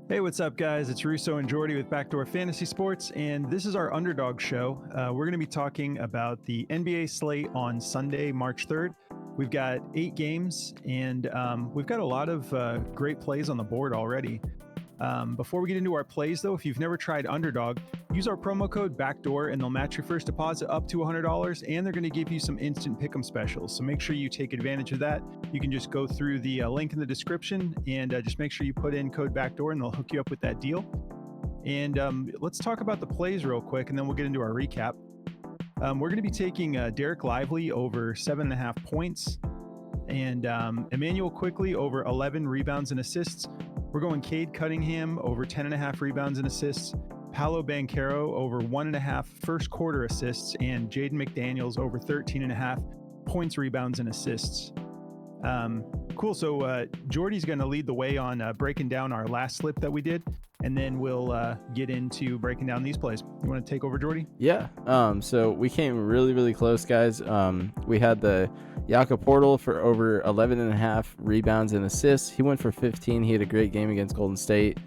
Hey, what's up, guys? It's Russo and Jordy with Backdoor Fantasy Sports, and this is our Underdog Show. We're going to be talking about the NBA slate on Sunday, March 3rd. We've got 8 games, and we've got a lot of great plays on the board already. Before we get into our plays, though, if you've never tried Underdog, use our promo code BACKDOOR and they'll match your first deposit up to $100, and they're going to give you some instant pick'em specials. So make sure you take advantage of that. You can just go through the link in the description and just make sure you put in code BACKDOOR and they'll hook you up with that deal. And let's talk about the plays real quick, and then we'll get into our recap. We're going to be taking Derek Lively over 7.5 points and Emmanuel Quickley over 11 rebounds and assists. We're going Cade Cunningham over 10.5 rebounds and assists, Paolo Banchero over 1.5 first quarter assists, and Jaden McDaniels over 13.5 points, rebounds, and assists. Cool. So Jordy's going to lead the way on breaking down our last slip that we did, and then we'll get into breaking down these plays. You want to take over, Jordy? Yeah. So we came really close, guys. We had the Jakob Portal for over 11.5 rebounds and assists. He went for 15. He had a great game against Golden State.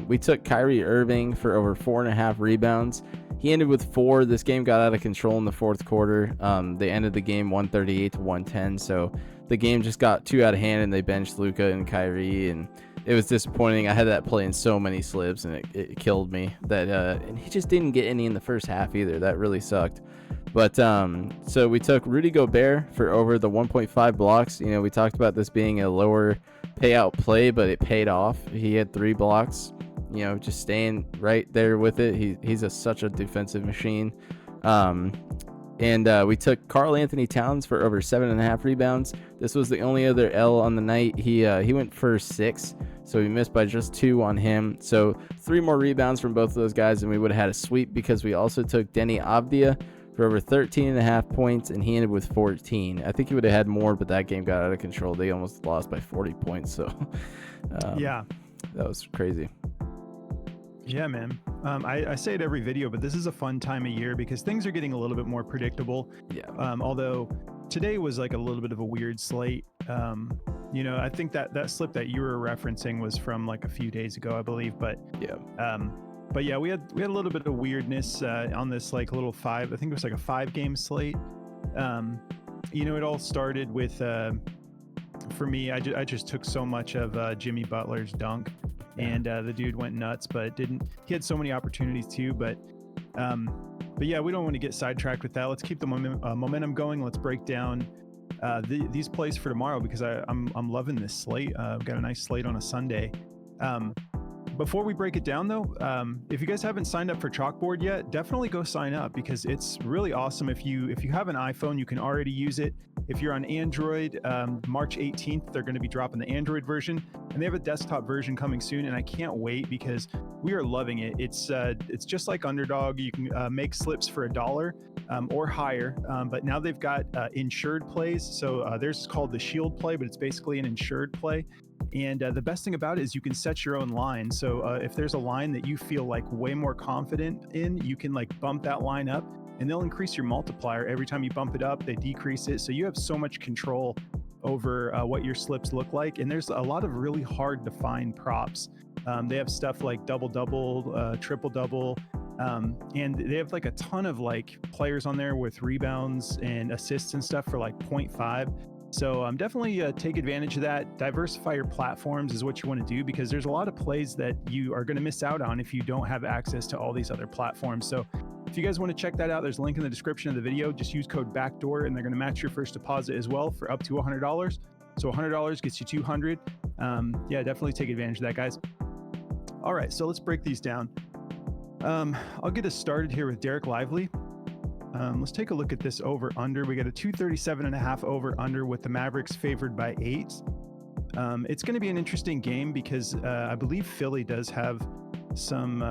We took Kyrie Irving for over 4.5 rebounds. He ended with 4. This game got out of control in the fourth quarter. They ended the game 138-110. So the game just got too out of hand, and they benched Luka and Kyrie, and it was disappointing. I had that play in so many slips, and it killed me. And he just didn't get any in the first half either. That really sucked. But so we took Rudy Gobert for over the 1.5 blocks. You know, we talked about this being a lower payout play, but it paid off. He had 3 blocks. You know, just staying right there with it. He's such a defensive machine. And we took Karl Anthony Towns for over 7.5 rebounds. This was the only other L on the night. He went for 6, so we missed by just 2 on him. So 3 more rebounds from both of those guys, and we would have had a sweep, because we also took Denny Avdia for over 13.5 points, and he ended with 14. I think he would have had more, but that game got out of control. They almost lost by 40 points. So Yeah, that was crazy. Yeah, man. I say it every video, but this is a fun time of year because things are getting a little bit more predictable. Yeah. Although today was like a little bit of a weird slate. You know, I think that slip that you were referencing was from like a few days ago, I believe. But yeah, we had a little bit of weirdness on this like little 5. I think it was like a 5-game slate. You know, it all started with for me. I just took so much of Jimmy Butler's dunk. And the dude went nuts, but didn't. He had so many opportunities too, but yeah, we don't want to get sidetracked with that. Let's keep the momentum going. Let's break down these plays for tomorrow, because I'm loving this slate. I've got a nice slate on a Sunday. Before we break it down, though, if you guys haven't signed up for Chalkboard yet, definitely go sign up, because it's really awesome. If you have an iPhone, you can already use it. If you're on Android, March 18th, they're going to be dropping the Android version, and they have a desktop version coming soon, and I can't wait because we are loving it. It's just like Underdog. You can make slips for $1 or higher, but now they've got insured plays. So theirs is called the Shield play, but it's basically an insured play. And the best thing about it is you can set your own line. So if there's a line that you feel like way more confident in, you can like bump that line up, and they'll increase your multiplier every time you bump it up. They decrease it, so you have so much control over what your slips look like. And there's a lot of really hard to find props. They have stuff like double-double, triple-double, and they have like a ton of like players on there with rebounds and assists and stuff for like 0.5. So definitely take advantage of that. Diversify your platforms is what you want to do, because there's a lot of plays that you are going to miss out on if you don't have access to all these other platforms. So if you guys want to check that out, there's a link in the description of the video. Just use code BACKDOOR, and they're going to match your first deposit as well for up to $100. So $100 gets you $200. Yeah, definitely take advantage of that, guys. All right, so let's break these down. I'll get us started here with Derek Lively. Let's take a look at this over under. We got a 237.5 over under with the Mavericks favored by 8. It's going to be an interesting game because I believe Philly does have some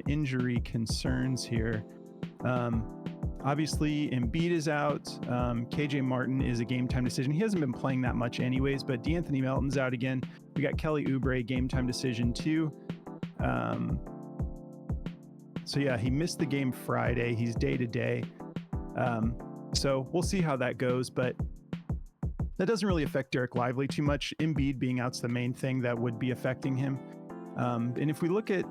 injury concerns here. Obviously, Embiid is out. KJ Martin is a game time decision. He hasn't been playing that much anyways, but D'Anthony Melton's out again. We got Kelly Oubre, game time decision too. So yeah, he missed the game Friday. He's day to day. So we'll see how that goes. But That doesn't really affect Derek Lively too much. Embiid being out's the main thing that would be affecting him. And if we look at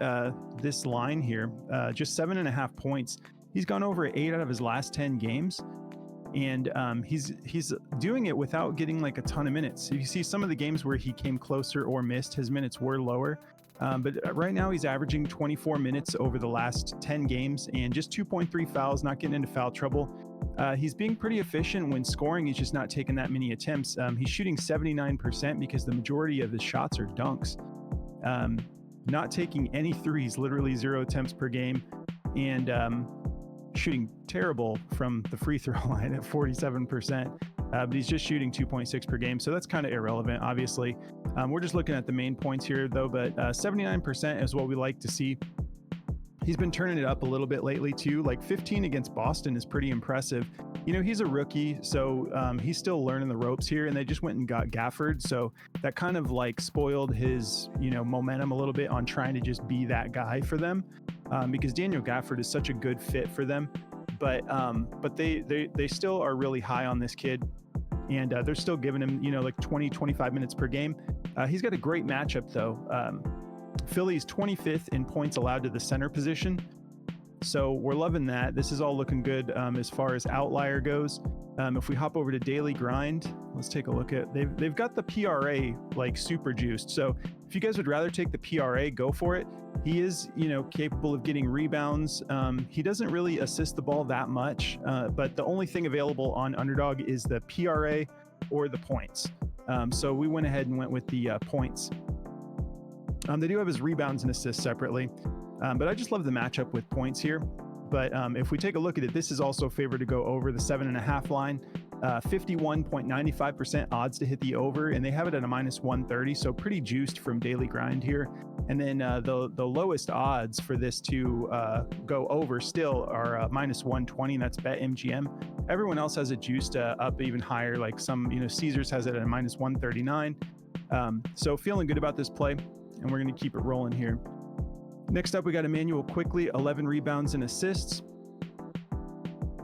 this line here, just 7.5 points, he's gone over 8 out of his last 10 games. And he's doing it without getting like a ton of minutes. So you see some of the games where he came closer or missed, his minutes were lower. But right now he's averaging 24 minutes over the last 10 games and just 2.3 fouls, not getting into foul trouble. He's being pretty efficient when scoring. He's just not taking that many attempts. He's shooting 79% because the majority of his shots are dunks. Not taking any threes, literally 0 attempts per game. And shooting terrible from the free throw line at 47%, but he's just shooting 2.6 per game. So that's kind of irrelevant, obviously. We're just looking at the main points here though, but 79% is what we like to see. He's been turning it up a little bit lately too. Like 15 against Boston is pretty impressive. You know, he's a rookie, so he's still learning the ropes here, and they just went and got Gafford. So that kind of like spoiled his, momentum a little bit on trying to just be that guy for them, because Daniel Gafford is such a good fit for them. But they still are really high on this kid, and they're still giving him, like 20, 25 minutes per game. He's got a great matchup though. Philly's 25th in points allowed to the center position. So we're loving that. This is all looking good as far as Outlier goes. If we hop over to Daily Grind, let's take a look at, they've got the PRA like super juiced. So if you guys would rather take the PRA, go for it. He is, capable of getting rebounds. He doesn't really assist the ball that much, but the only thing available on Underdog is the PRA or the points. So we went ahead and went with the points. They do have his rebounds and assists separately, but I just love the matchup with points here. But if we take a look at it, this is also favored to go over the 7.5 line, 51.95% odds to hit the over, and they have it at a -130, so pretty juiced from Daily Grind here. And then the lowest odds for this to go over still are -120, and that's BetMGM. Everyone else has it juiced up even higher, like some, Caesars has it at a -139. So feeling good about this play, and we're going to keep it rolling here. Next up, we got Emmanuel Quickley, 11 rebounds and assists.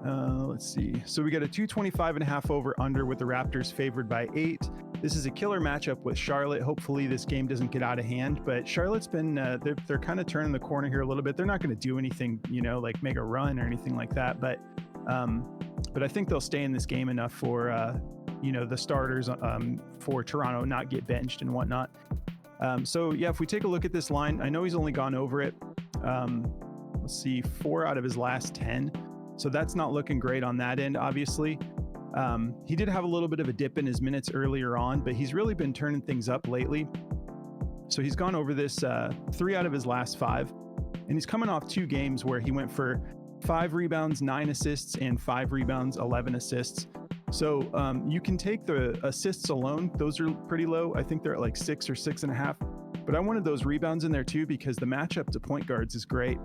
Let's see. So we got a 225.5 over under with the Raptors favored by 8. This is a killer matchup with Charlotte. Hopefully this game doesn't get out of hand, but Charlotte's been, they're kind of turning the corner here a little bit. They're not going to do anything, like make a run or anything like that. But I think they'll stay in this game enough for, the starters for Toronto not get benched and whatnot. So yeah, if we take a look at this line, I know he's only gone over it. Let's see, 4 out of his last 10. So that's not looking great on that end, obviously. He did have a little bit of a dip in his minutes earlier on, but he's really been turning things up lately. So he's gone over this 3 out of his last 5. And he's coming off 2 games where he went for 5 rebounds, 9 assists, and 5 rebounds, 11 assists. So you can take the assists alone. Those are pretty low. I think they're at like 6 or 6.5. But I wanted those rebounds in there too because the matchup to point guards is great.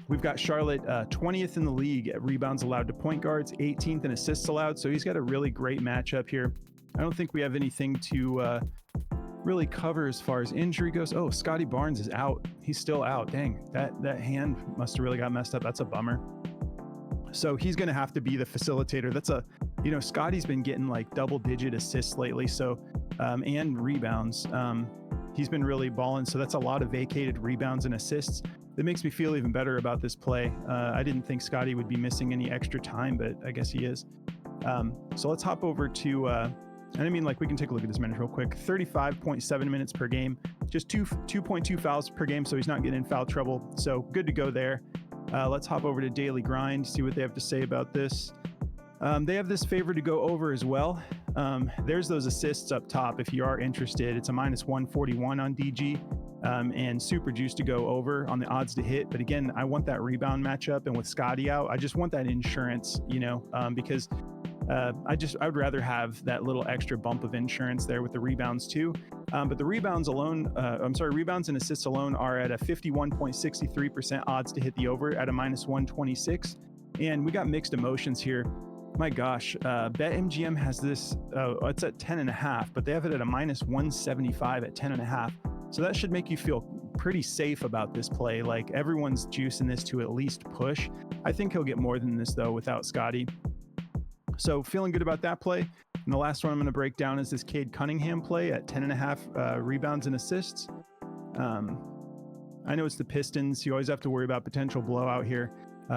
We've got Charlotte 20th in the league at rebounds allowed to point guards, 18th in assists allowed. So he's got a really great matchup here. I don't think we have anything to really cover as far as injury goes. Oh, Scotty Barnes is out. He's still out. Dang, that hand must have really got messed up. That's a bummer. So he's going to have to be the facilitator. That's Scotty's been getting like double-digit assists lately. So, and rebounds. He's been really balling. So that's a lot of vacated rebounds and assists. That makes me feel even better about this play. I didn't think Scotty would be missing any extra time, but I guess he is. So let's hop over to, we can take a look at his minutes real quick. 35.7 minutes per game, just 2.2 fouls per game. So he's not getting in foul trouble. So good to go there. Let's hop over to Daily Grind, see what they have to say about this. They have this favor to go over as well. There's those assists up top if you are interested. It's a -141 on DG. And super juice to go over on the odds to hit. But again, I want that rebound matchup, and with Scotty out, I just want that insurance, because I would rather have that little extra bump of insurance there with the rebounds too. But the rebounds alone, rebounds and assists alone are at a 51.63% odds to hit the over at a -126. And we got mixed emotions here. My gosh, BetMGM has this, it's at 10.5, but they have it at a -175 at 10.5. So that should make you feel pretty safe about this play. Like everyone's juicing this to at least push. I think he'll get more than this though without Scotty. So feeling good about that play. And the last one I'm going to break down is this Cade Cunningham play at 10.5 rebounds and assists. I know it's the Pistons. You always have to worry about potential blowout here.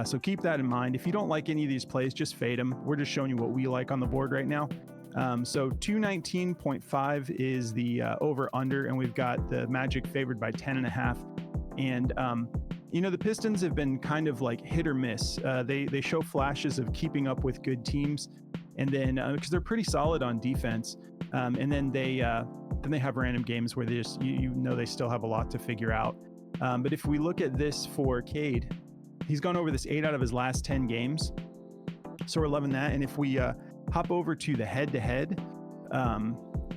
So keep that in mind. If you don't like any of these plays, just fade them. We're just showing you what we like on the board right now. So 219.5 is the over-under, and we've got the Magic favored by 10.5. And, the Pistons have been kind of like hit or miss. They show flashes of keeping up with good teams, and then because they're pretty solid on defense, and then they have random games where they just they still have a lot to figure out. But if we look at this for Cade, he's gone over this 8 out of his last 10 games, so we're loving that. And if we hop over to the head-to-head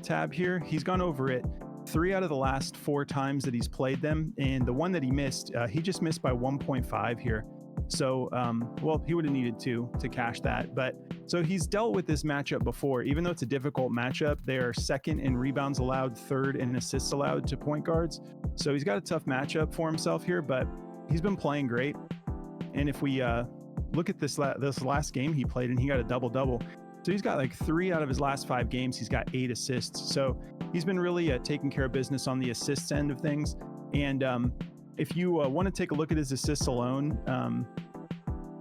tab here, he's gone over it 3 out of the last 4 times that he's played them, and the one that he missed, he just missed by 1.5 here. So, he would have needed to cash that. But so he's dealt with this matchup before. Even though it's a difficult matchup, they are second in rebounds allowed, third in assists allowed to point guards. So he's got a tough matchup for himself here, but he's been playing great. And if we look at this last game he played, and he got a double-double. So he's got like 3 out of his last 5 games, he's got 8 assists. So he's been really taking care of business on the assists end of things. And if you want to take a look at his assists alone,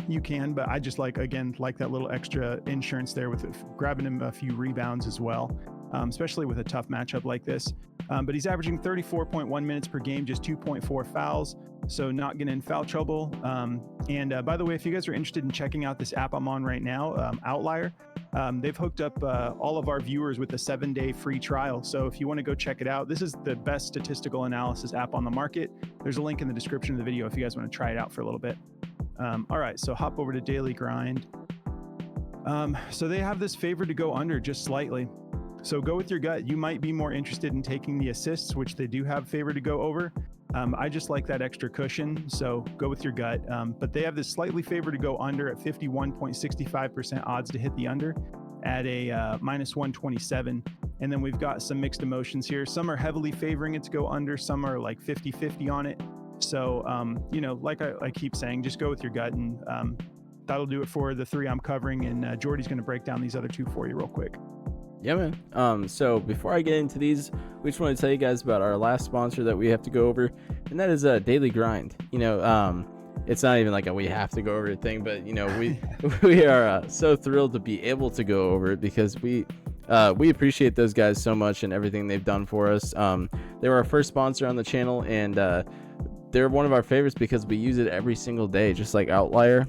you can, but I just like that little extra insurance there with grabbing him a few rebounds as well, especially with a tough matchup like this. But he's averaging 34.1 minutes per game, just 2.4 fouls, so not getting in foul trouble. And by the way, if you guys are interested in checking out this app I'm on right now, Outlier, they've hooked up all of our viewers with a 7-day free trial. So if you want to go check it out, this is the best statistical analysis app on the market. There's a link in the description of the video if you guys want to try it out for a little bit. All right, so hop over to Daily Grind. So they have this favor to go under just slightly. So go with your gut. You might be more interested in taking the assists, which they do have favor to go over. I just like that extra cushion, so go with your gut. But they have this slightly favor to go under at 51.65% odds to hit the under at a minus 127. And then we've got some mixed emotions here. Some are heavily favoring it to go under. Some are like 50-50 on it. So, like I keep saying, just go with your gut, and that'll do it for the 3 I'm covering. And Jordy's going to break down these other 2 for you real quick. Yeah, man. So before I get into these, we just want to tell you guys about our last sponsor that we have to go over, and that is Daily Grind. It's not even like a we have to go over it thing, but we are so thrilled to be able to go over it because we appreciate those guys so much and everything they've done for us. They were our first sponsor on the channel, and they're one of our favorites because we use it every single day, just like Outlier.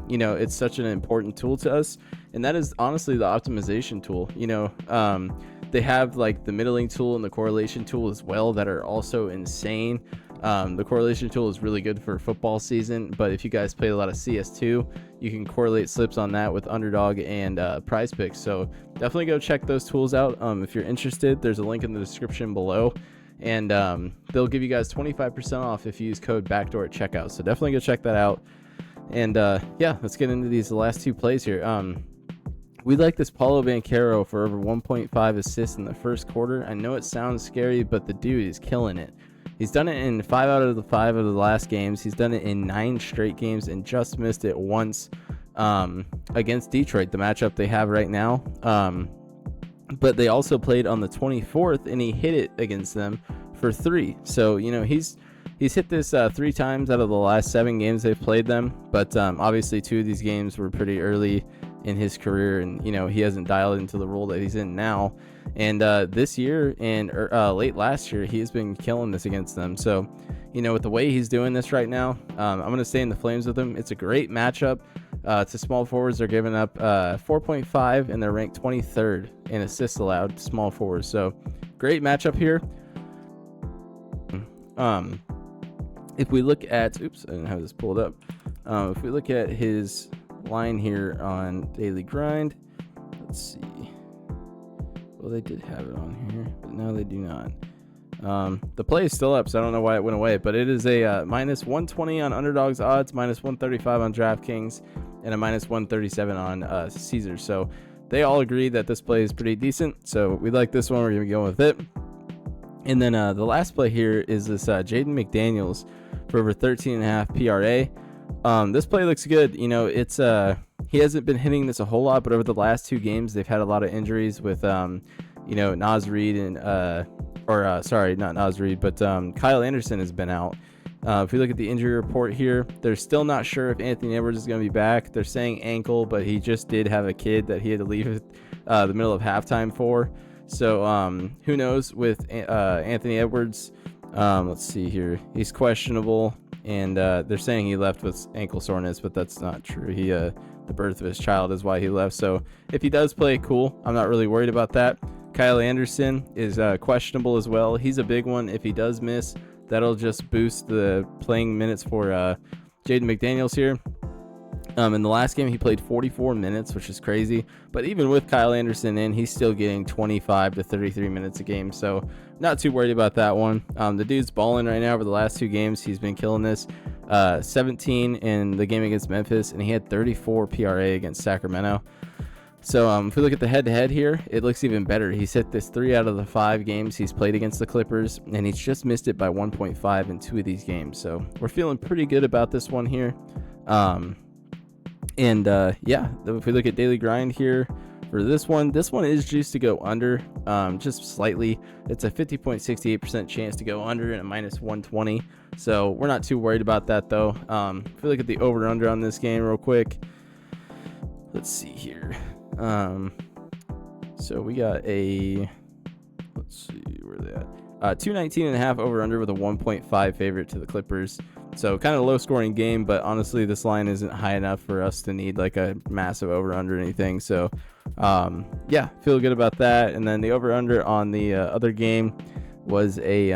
It's such an important tool to us, and that is honestly the optimization tool. They have like the middling tool and the correlation tool as well that are also insane. The correlation tool is really good for football season, but if you guys play a lot of CS2, you can correlate slips on that with Underdog and Prize Picks. So definitely go check those tools out. If you're interested, there's a link in the description below. And they'll give you guys 25% off if you use code backdoor at checkout. So definitely go check that out. And let's get into these last 2 plays here. We like this Paulo Banchero for over 1.5 assists in the first quarter. I know it sounds scary, but the dude is killing it. He's done it in 5 out of the 5 of the last games. He's done it in 9 straight games and just missed it once against Detroit, the matchup they have right now. But they also played on the 24th, and he hit it against them for 3. So, he's hit this 3 times out of the last 7 games they've played them. But obviously 2 of these games were pretty early in his career, and, he hasn't dialed into the role that he's in now. And this year and late last year, he has been killing this against them. So, with the way he's doing this right now, I'm going to stay in the flames with him. It's a great matchup. To small forwards, they're giving up 4.5, and they're ranked 23rd in assists allowed to small forwards. So great matchup here. If we look at, I didn't have this pulled up. If we look at his line here on Daily Grind, let's see. Well, they did have it on here, but now they do not. The play is still up, so I don't know why it went away, but it is a minus 120 on Underdog's odds, minus 135 on DraftKings, and a minus 137 on Caesar. So they all agree that this play is pretty decent, so we like this one. We're going to be going with it. And then the last play here is this Jaden McDaniels for over 13.5 PRA. This play looks good. It's he hasn't been hitting this a whole lot, but over the last 2 games, they've had a lot of injuries with, Naz Reid and, sorry, not Naz Reid, but Kyle Anderson has been out. If we look at the injury report here, they're still not sure if Anthony Edwards is going to be back. They're saying ankle, but he just did have a kid that he had to leave the middle of halftime for. So who knows with Anthony Edwards? Let's see here. He's questionable, and they're saying he left with ankle soreness, but that's not true. The birth of his child is why he left. So if he does play, cool. I'm not really worried about that. Kyle Anderson is questionable as well. He's a big one. If he does miss, that'll just boost the playing minutes for Jaden McDaniels here. In the last game, he played 44 minutes, which is crazy. But even with Kyle Anderson in, he's still getting 25 to 33 minutes a game. So not too worried about that one. The dude's balling right now over the last 2 games. He's been killing this. 17 in the game against Memphis, and he had 34 PRA against Sacramento. So if we look at the head-to-head here, it looks even better. He's hit this 3 out of the 5 games he's played against the Clippers, and he's just missed it by 1.5 in 2 of these games. So we're feeling pretty good about this one here. If we look at daily grind here for this one is juiced to go under, just slightly. It's a 50.68% chance to go under and a -120. So we're not too worried about that though. If we look at the over/under on this game real quick, let's see here. So we got let's see where they at. 219.5 over/under with a 1.5 favorite to the Clippers. So kind of a low scoring game, but honestly, this line isn't high enough for us to need like a massive over/under or anything. So feel good about that. And then the over/under on the other game was a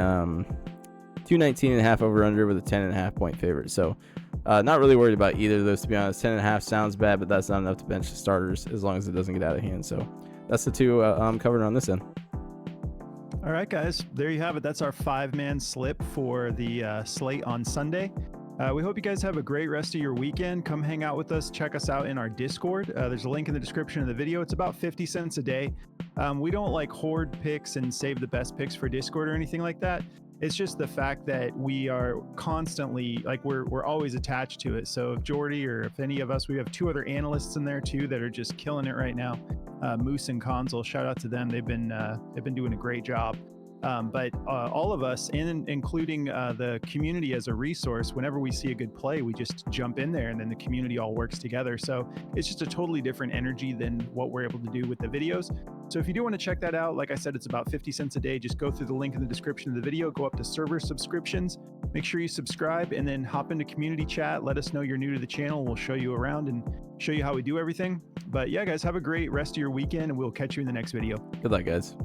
219.5 over/under with a 10.5 point favorite. So not really worried about either of those, to be honest. 10.5 sounds bad, but that's not enough to bench the starters as long as it doesn't get out of hand. So that's the 2 I'm covering on this end. All right, guys, there you have it. That's our 5-man slip for the slate on Sunday. We hope you guys have a great rest of your weekend. Come hang out with us. Check us out in our Discord. There's a link in the description of the video. It's about 50 cents a day. We don't like hoard picks and save the best picks for Discord or anything like that. It's just the fact that we are constantly, like, we're always attached to it. So if Jordy or if any of us, we have 2 other analysts in there too that are just killing it right now. Moose and Consul, shout out to them. They've been doing a great job. But all of us, including the community as a resource, whenever we see a good play, we just jump in there and then the community all works together. So it's just a totally different energy than what we're able to do with the videos. So if you do want to check that out, like I said, it's about 50 cents a day. Just go through the link in the description of the video, go up to server subscriptions, make sure you subscribe, and then hop into community chat. Let us know you're new to the channel. We'll show you around and show you how we do everything. But yeah, guys, have a great rest of your weekend, and we'll catch you in the next video. Good luck, guys.